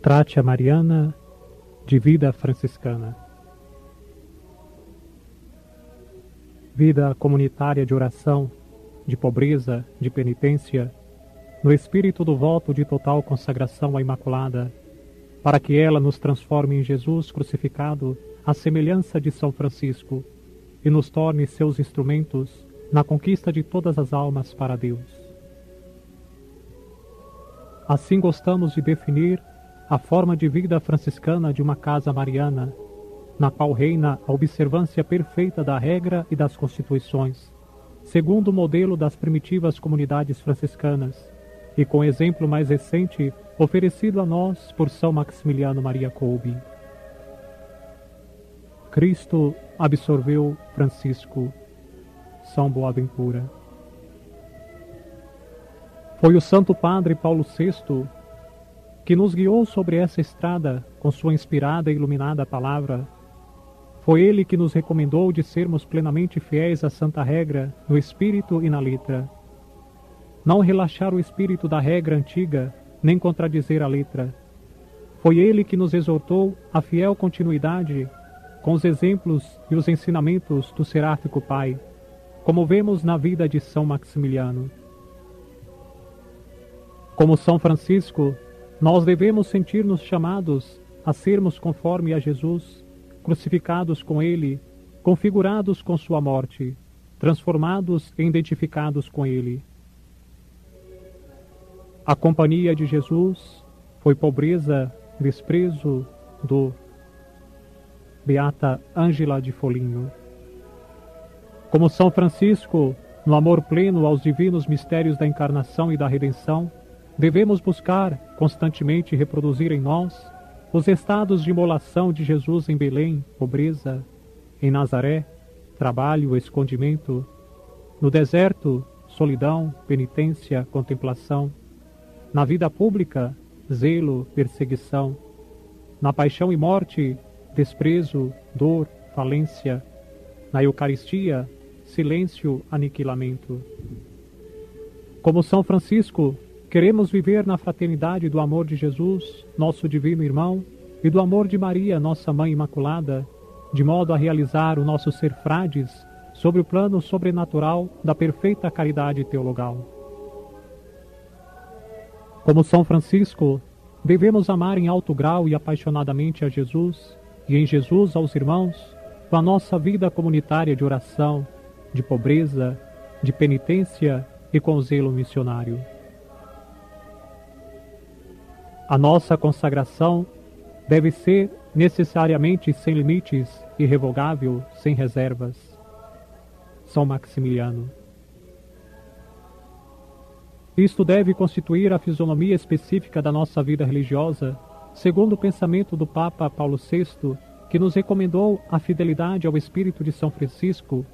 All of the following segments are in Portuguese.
Trate a Mariana de vida franciscana. Vida comunitária de oração, de pobreza, de penitência, no espírito do voto de total consagração à Imaculada, para que ela nos transforme em Jesus crucificado à semelhança de São Francisco e nos torne seus instrumentos na conquista de todas as almas para Deus. Assim gostamos de definir a forma de vida franciscana de uma casa mariana, na qual reina a observância perfeita da regra e das constituições, segundo o modelo das primitivas comunidades franciscanas, e com exemplo mais recente oferecido a nós por São Maximiliano Maria Kolbe. Cristo absorveu Francisco, São Boaventura. Foi o Santo Padre Paulo VI que nos guiou sobre essa estrada com sua inspirada e iluminada palavra. Foi ele que nos recomendou de sermos plenamente fiéis à santa regra no espírito e na letra. Não relaxar o espírito da regra antiga, nem contradizer a letra. Foi ele que nos exortou à fiel continuidade com os exemplos e os ensinamentos do seráfico Pai, como vemos na vida de São Maximiliano. Como São Francisco, nós devemos sentir-nos chamados a sermos conforme a Jesus, crucificados com Ele, configurados com sua morte, transformados e identificados com Ele. A companhia de Jesus foi pobreza, desprezo, dor. Beata Ângela de Foligno. Como São Francisco, no amor pleno aos divinos mistérios da encarnação e da redenção, devemos buscar constantemente reproduzir em nós os estados de imolação de Jesus em Belém, pobreza, em Nazaré, trabalho, escondimento, no deserto, solidão, penitência, contemplação, na vida pública, zelo, perseguição, na paixão e morte, desprezo, dor, falência, na Eucaristia, silêncio, aniquilamento. Como São Francisco, queremos viver na fraternidade do amor de Jesus, nosso divino irmão, e do amor de Maria, nossa Mãe Imaculada, de modo a realizar o nosso ser frades sobre o plano sobrenatural da perfeita caridade teologal. Como São Francisco, devemos amar em alto grau e apaixonadamente a Jesus, e em Jesus aos irmãos, com a nossa vida comunitária de oração, de pobreza, de penitência e com zelo missionário. A nossa consagração deve ser necessariamente sem limites, irrevogável, sem reservas. São Maximiliano. Isto deve constituir a fisionomia específica da nossa vida religiosa, segundo o pensamento do Papa Paulo VI, que nos recomendou a fidelidade ao espírito de São Francisco,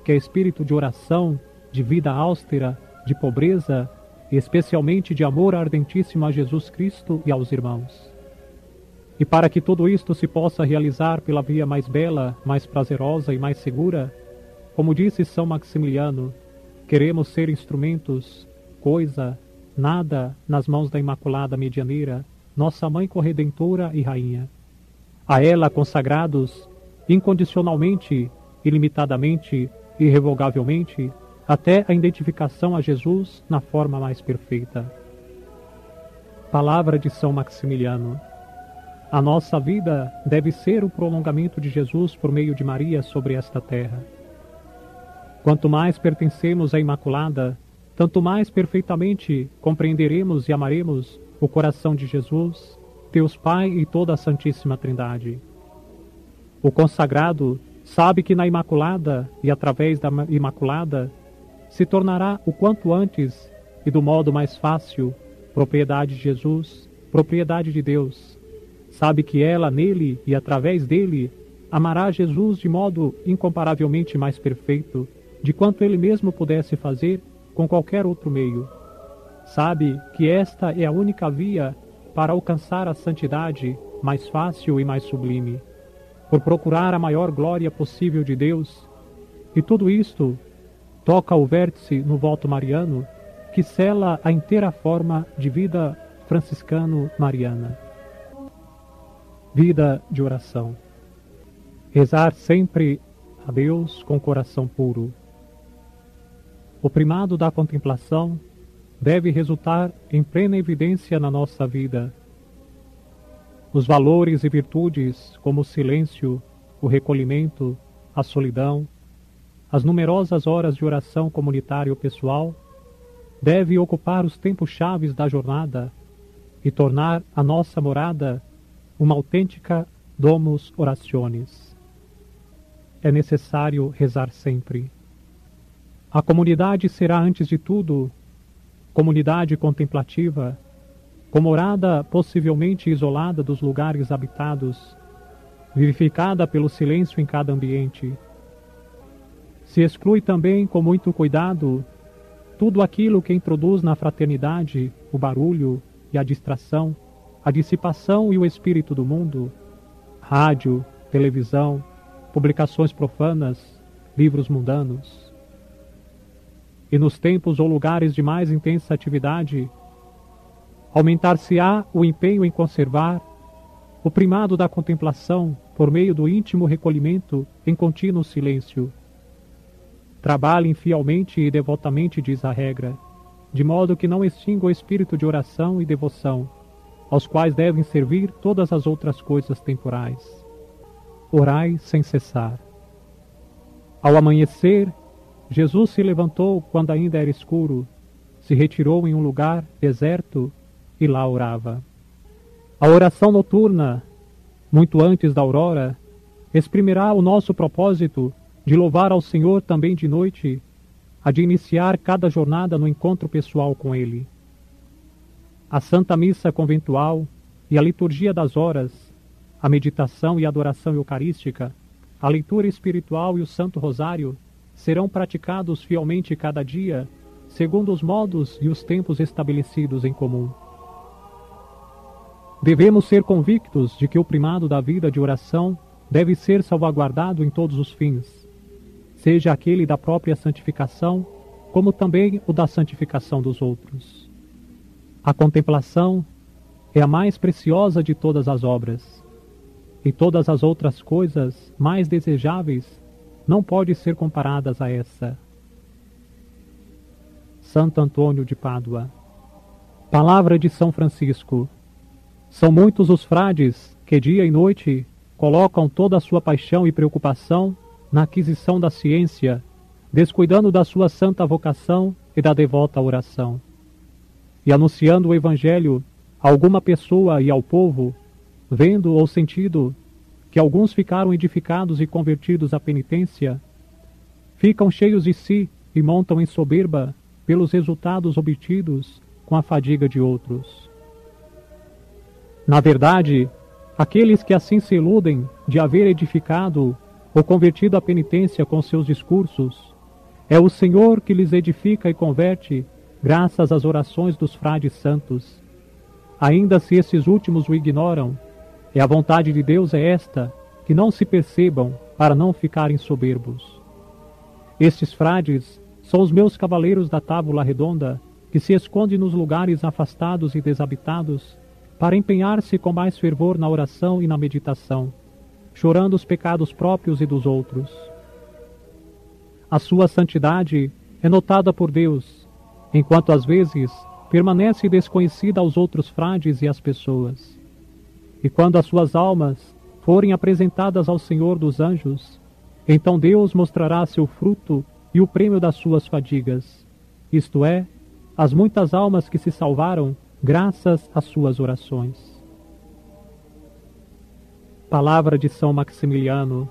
que é espírito de oração, de vida austera, de pobreza e especialmente de amor ardentíssimo a Jesus Cristo e aos irmãos. E para que tudo isto se possa realizar pela via mais bela, mais prazerosa e mais segura, como disse São Maximiliano, queremos ser instrumentos, coisa, nada nas mãos da Imaculada Medianeira, nossa Mãe Corredentora e Rainha. A ela consagrados, incondicionalmente, ilimitadamente, irrevogavelmente, até a identificação a Jesus na forma mais perfeita. Palavra de São Maximiliano. A nossa vida deve ser o prolongamento de Jesus por meio de Maria sobre esta terra. Quanto mais pertencemos à Imaculada, tanto mais perfeitamente compreenderemos e amaremos o coração de Jesus, Deus Pai e toda a Santíssima Trindade. O consagrado sabe que na Imaculada e através da Imaculada se tornará o quanto antes e do modo mais fácil propriedade de Jesus, propriedade de Deus. Sabe que ela, nele e através dele, amará Jesus de modo incomparavelmente mais perfeito de quanto ele mesmo pudesse fazer com qualquer outro meio. Sabe que esta é a única via para alcançar a santidade mais fácil e mais sublime, por procurar a maior glória possível de Deus. E tudo isto toca o vértice no voto mariano, que sela a inteira forma de vida franciscano-mariana. Vida de oração. Rezar sempre a Deus com coração puro. O primado da contemplação deve resultar em plena evidência na nossa vida. Os valores e virtudes, como o silêncio, o recolhimento, a solidão, as numerosas horas de oração comunitária ou pessoal, devem ocupar os tempos chaves da jornada e tornar a nossa morada uma autêntica domus orationis. É necessário rezar sempre. A comunidade será, antes de tudo, comunidade contemplativa, com morada possivelmente isolada dos lugares habitados, vivificada pelo silêncio em cada ambiente. Se exclui também, com muito cuidado, tudo aquilo que introduz na fraternidade o barulho e a distração, a dissipação e o espírito do mundo, rádio, televisão, publicações profanas, livros mundanos. E nos tempos ou lugares de mais intensa atividade, aumentar-se-á o empenho em conservar o primado da contemplação por meio do íntimo recolhimento em contínuo silêncio. Trabalhem fielmente e devotamente, diz a regra, de modo que não extinga o espírito de oração e devoção, aos quais devem servir todas as outras coisas temporais. Orai sem cessar. Ao amanhecer, Jesus se levantou quando ainda era escuro, se retirou em um lugar deserto e lá orava. A oração noturna, muito antes da aurora, exprimirá o nosso propósito de louvar ao Senhor também de noite, a de iniciar cada jornada no encontro pessoal com Ele. A Santa Missa conventual e a liturgia das horas, a meditação e a adoração eucarística, a leitura espiritual e o Santo Rosário serão praticados fielmente cada dia, segundo os modos e os tempos estabelecidos em comum. Devemos ser convictos de que o primado da vida de oração deve ser salvaguardado em todos os fins, seja aquele da própria santificação, como também o da santificação dos outros. A contemplação é a mais preciosa de todas as obras, e todas as outras coisas mais desejáveis não podem ser comparadas a essa. Santo Antônio de Pádua. Palavra de São Francisco. São muitos os frades que dia e noite colocam toda a sua paixão e preocupação na aquisição da ciência, descuidando da sua santa vocação e da devota oração. E anunciando o Evangelho a alguma pessoa e ao povo, vendo ou sentindo que alguns ficaram edificados e convertidos à penitência, ficam cheios de si e montam em soberba pelos resultados obtidos com a fadiga de outros. Na verdade, aqueles que assim se iludem de haver edificado ou convertido à penitência com seus discursos, é o Senhor que lhes edifica e converte graças às orações dos frades santos. Ainda se esses últimos o ignoram, e a vontade de Deus é esta, que não se percebam para não ficarem soberbos. Estes frades são os meus cavaleiros da tábua redonda, que se escondem nos lugares afastados e desabitados, para empenhar-se com mais fervor na oração e na meditação, chorando os pecados próprios e dos outros. A sua santidade é notada por Deus, enquanto às vezes permanece desconhecida aos outros frades e às pessoas. E quando as suas almas forem apresentadas ao Senhor dos anjos, então Deus mostrará seu fruto e o prêmio das suas fadigas, isto é, as muitas almas que se salvaram graças às suas orações. Palavra de São Maximiliano.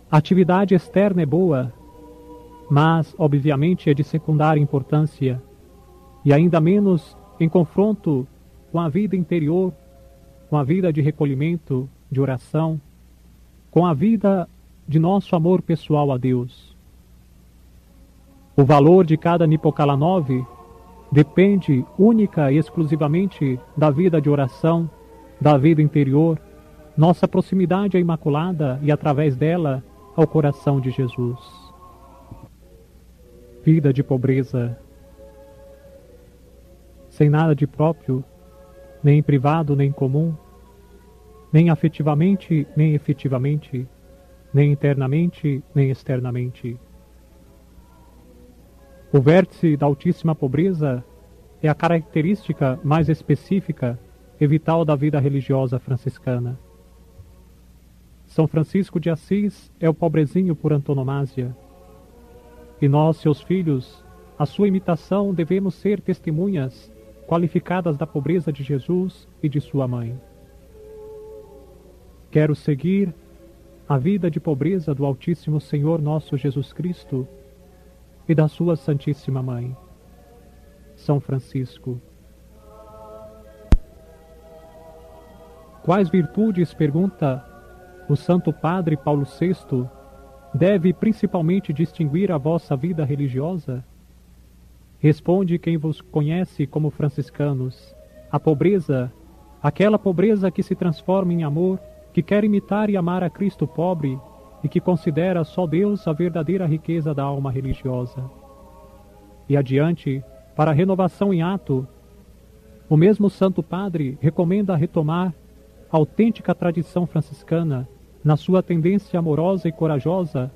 A atividade externa é boa, mas, obviamente, é de secundária importância, e ainda menos em confronto com a vida interior, com a vida de recolhimento, de oração, com a vida de nosso amor pessoal a Deus. O valor de cada Nipocalanov depende única e exclusivamente da vida de oração, da vida interior, nossa proximidade à Imaculada e, através dela, ao coração de Jesus. Vida de pobreza. Sem nada de próprio, nem em privado nem em comum, nem afetivamente, nem efetivamente, nem internamente, nem externamente. O vértice da altíssima pobreza é a característica mais específica e vital da vida religiosa franciscana. São Francisco de Assis é o pobrezinho por antonomasia. E nós, seus filhos, à sua imitação, devemos ser testemunhas qualificadas da pobreza de Jesus e de sua mãe. Quero seguir a vida de pobreza do Altíssimo Senhor nosso Jesus Cristo e da sua Santíssima Mãe, São Francisco. Quais virtudes, pergunta o Santo Padre Paulo VI, deve principalmente distinguir a vossa vida religiosa? Responde quem vos conhece como franciscanos: a pobreza, aquela pobreza que se transforma em amor, que quer imitar e amar a Cristo pobre e que considera só Deus a verdadeira riqueza da alma religiosa. E adiante, para a renovação em ato, o mesmo Santo Padre recomenda retomar a autêntica tradição franciscana na sua tendência amorosa e corajosa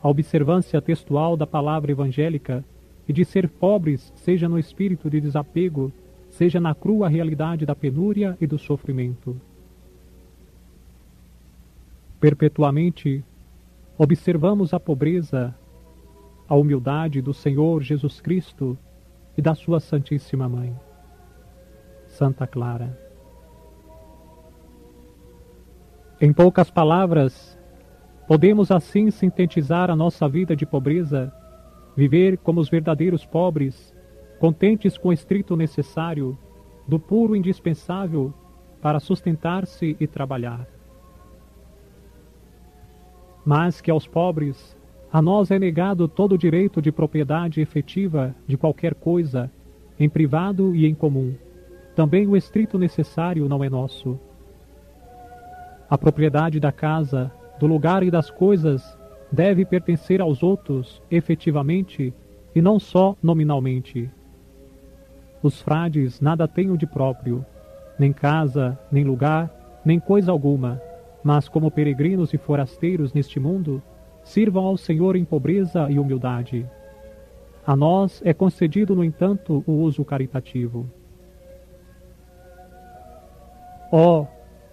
à observância textual da palavra evangélica e de ser pobres, seja no espírito de desapego, seja na crua realidade da penúria e do sofrimento. Perpetuamente observamos a pobreza, a humildade do Senhor Jesus Cristo e da sua Santíssima Mãe, Santa Clara. Em poucas palavras, podemos assim sintetizar a nossa vida de pobreza, viver como os verdadeiros pobres, contentes com o estrito necessário, do puro indispensável para sustentar-se e trabalhar. Mas que aos pobres, a nós é negado todo o direito de propriedade efetiva de qualquer coisa, em privado e em comum. Também o estrito necessário não é nosso. A propriedade da casa, do lugar e das coisas deve pertencer aos outros efetivamente e não só nominalmente. Os frades nada têm de próprio, nem casa, nem lugar, nem coisa alguma, mas como peregrinos e forasteiros neste mundo, sirvam ao Senhor em pobreza e humildade. A nós é concedido, no entanto, o uso caritativo. Oh,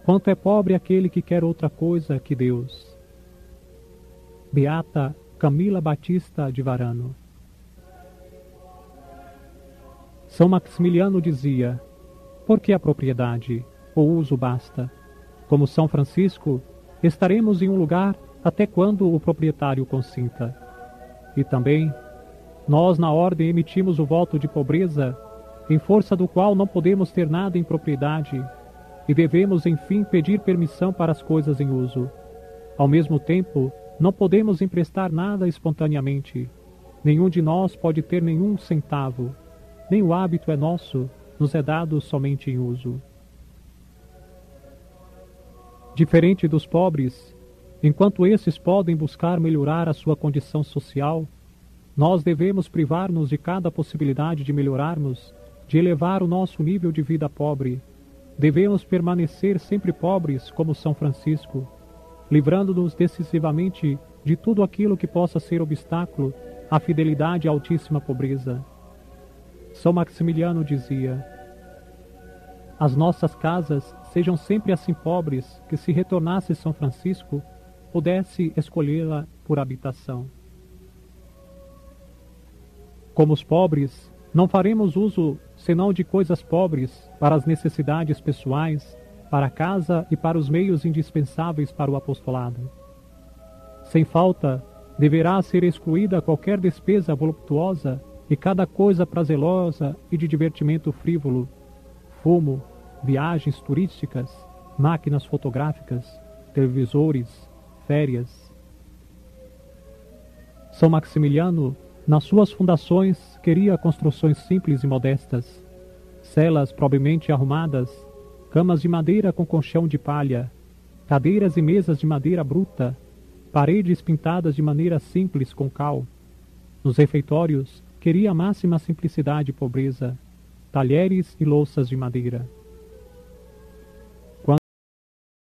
quanto é pobre aquele que quer outra coisa que Deus! Beata Camila Batista de Varano. São Maximiliano dizia: por que a propriedade? O uso basta. Como São Francisco, estaremos em um lugar até quando o proprietário consinta. E também, nós na ordem emitimos o voto de pobreza, em força do qual não podemos ter nada em propriedade, e devemos, enfim, pedir permissão para as coisas em uso. Ao mesmo tempo, não podemos emprestar nada espontaneamente. Nenhum de nós pode ter nenhum centavo. Nem o hábito é nosso, nos é dado somente em uso. Diferente dos pobres, enquanto esses podem buscar melhorar a sua condição social, nós devemos privar-nos de cada possibilidade de melhorarmos, de elevar o nosso nível de vida pobre. Devemos permanecer sempre pobres como São Francisco, livrando-nos decisivamente de tudo aquilo que possa ser obstáculo à fidelidade à altíssima pobreza. São Maximiliano dizia: as nossas casas sejam sempre assim pobres que, se retornasse São Francisco, pudesse escolhê-la por habitação. Como os pobres, não faremos uso senão de coisas pobres para as necessidades pessoais, para a casa e para os meios indispensáveis para o apostolado. Sem falta, deverá ser excluída qualquer despesa voluptuosa e cada coisa prazerosa e de divertimento frívolo: fumo, viagens turísticas, máquinas fotográficas, televisores, férias. São Maximiliano, nas suas fundações, queria construções simples e modestas, celas propriamente arrumadas, camas de madeira com colchão de palha, cadeiras e mesas de madeira bruta, paredes pintadas de maneira simples com cal. Nos refeitórios, queria a máxima simplicidade e pobreza, talheres e louças de madeira.